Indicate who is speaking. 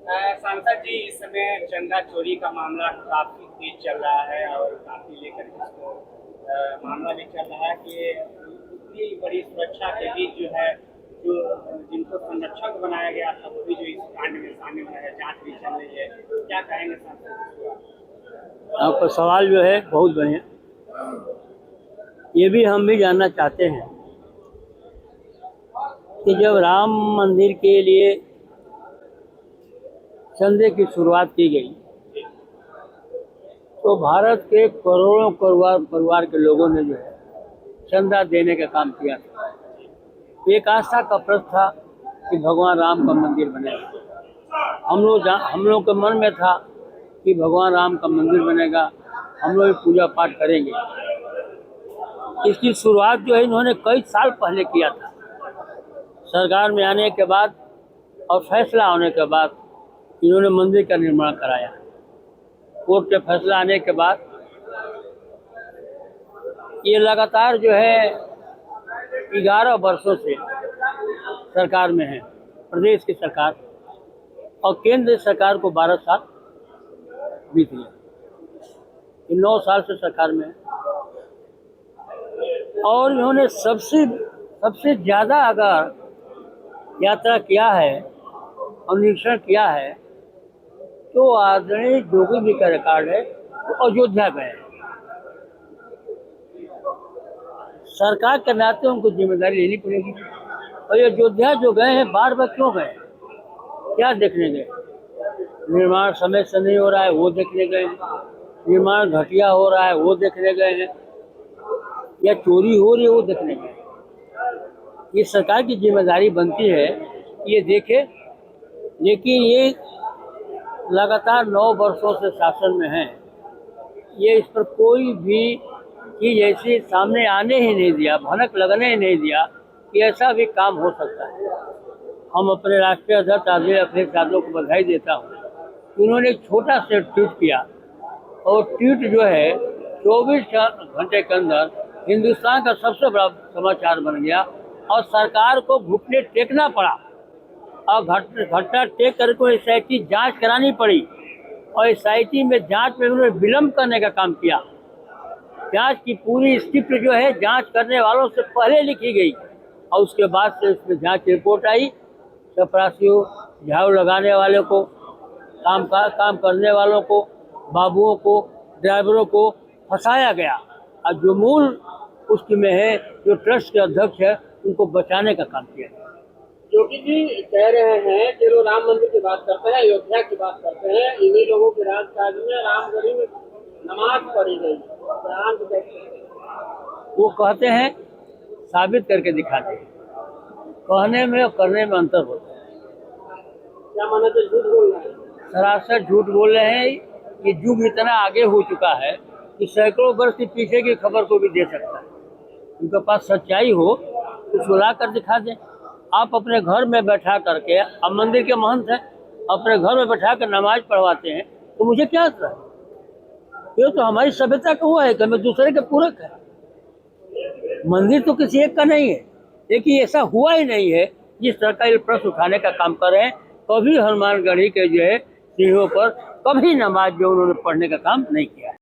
Speaker 1: सांसद जी, इस समय चंदा चोरी का मामला काफी तेज चल रहा है और काफी लेकर इसको मामला भी चल रहा है कि इतनी बड़ी सुरक्षा के बीच जो है, जो जिनको संरक्षक बनाया गया था वो भी जो इस कांड में शामिल है, जांच भी चल रही है। क्या कहेंगे सांसद जी?
Speaker 2: आपका सवाल जो है बहुत बढ़िया। ये भी हम भी जानना चाहते हैं कि जब राम मंदिर के लिए चंदे की शुरुआत की गई तो भारत के करोड़ों परिवार के लोगों ने जो है चंदा देने का काम किया था। एक आस्था का प्रश्न था कि भगवान राम का मंदिर बनेगा। हम लोग के मन में था कि भगवान राम का मंदिर बनेगा, हम लोग पूजा पाठ करेंगे। इसकी शुरुआत जो है इन्होंने कई साल पहले किया था। सरकार में आने के बाद और फैसला होने के बाद इन्होंने मंदिर का निर्माण कराया। कोर्ट के फैसला आने के बाद ये लगातार जो है 11 वर्षों से सरकार में है, प्रदेश की सरकार, और केंद्र सरकार को 12 साल बीत गए। 9 साल से सरकार में है और इन्होंने सबसे ज़्यादा अगर यात्रा किया है और निरीक्षण किया है तो आदरणीय योगी जी का रिकॉर्ड है, तो अयोध्या गए। सरकार के नाते उनको जिम्मेदारी लेनी पड़ेगी। और अयोध्या जो गए हैं, बार बार क्यों गए, क्या देखने गए? निर्माण समय से नहीं हो रहा है वो देखने गए हैं, निर्माण घटिया हो रहा है वो देखने गए हैं, या चोरी हो रही है वो देखने गए हैं। ये सरकार की जिम्मेदारी बनती है ये देखे, लेकिन ये लगातार 9 वर्षों से शासन में है। ये इस पर कोई भी चीज़ ऐसी सामने आने ही नहीं दिया, भनक लगने ही नहीं दिया कि ऐसा भी काम हो सकता है। हम अपने राष्ट्रीय अध्यक्ष आदरणीय अखिलेश यादव को बधाई देता हूँ। उन्होंने एक छोटा सा ट्वीट किया और ट्वीट जो है 24 घंटे के अंदर हिंदुस्तान का सबसे बड़ा समाचार बन गया और सरकार को घुटने टेकना पड़ा और घटना टेक करके SIT जांच करानी पड़ी और SIT में जांच में उन्होंने विलम्ब करने का काम किया। जांच की पूरी स्क्रिप्ट जो है जांच करने वालों से पहले लिखी गई और उसके बाद से उसमें जांच रिपोर्ट आई। चपरासियों, झाड़ू लगाने वाले को, काम करने वालों को, बाबुओं को, ड्राइवरों को फंसाया गया और जो मूल उसकी में है, जो ट्रस्ट के अध्यक्ष है, उनको बचाने का काम किया।
Speaker 1: योगी जी कह रहे हैं कि लोग राम मंदिर की बात करते हैं, अयोध्या की बात करते हैं, इन्हीं लोगों के राजकाज में रामगढ़ी में नमाज पढ़ी गई।
Speaker 2: वो कहते हैं, साबित करके दिखाते हैं। कहने में और करने में अंतर होता है।
Speaker 1: क्या माना तो झूठ बोल रहे हैं,
Speaker 2: सरासर झूठ बोल रहे हैं। ये युग इतना आगे हो चुका है कि सैकड़ों वर्ष के पीछे की खबर को भी दे सकता है। उनके पास सच्चाई हो उसको ला कर दिखा दें। आप अपने घर में बैठा करके, अब मंदिर के महंत हैं, अपने घर में बैठा कर नमाज पढ़वाते हैं, तो मुझे क्या असर है? ये तो हमारी सभ्यता का हुआ है कि हमें दूसरे के पूरक है। मंदिर तो किसी एक का नहीं है, लेकिन ऐसा हुआ ही नहीं है जिस तरह का ये प्रश्न उठाने का काम कर रहे हैं। कभी हनुमानगढ़ी के जो है सीढ़ियों पर कभी नमाज जो उन्होंने पढ़ने का काम नहीं किया है।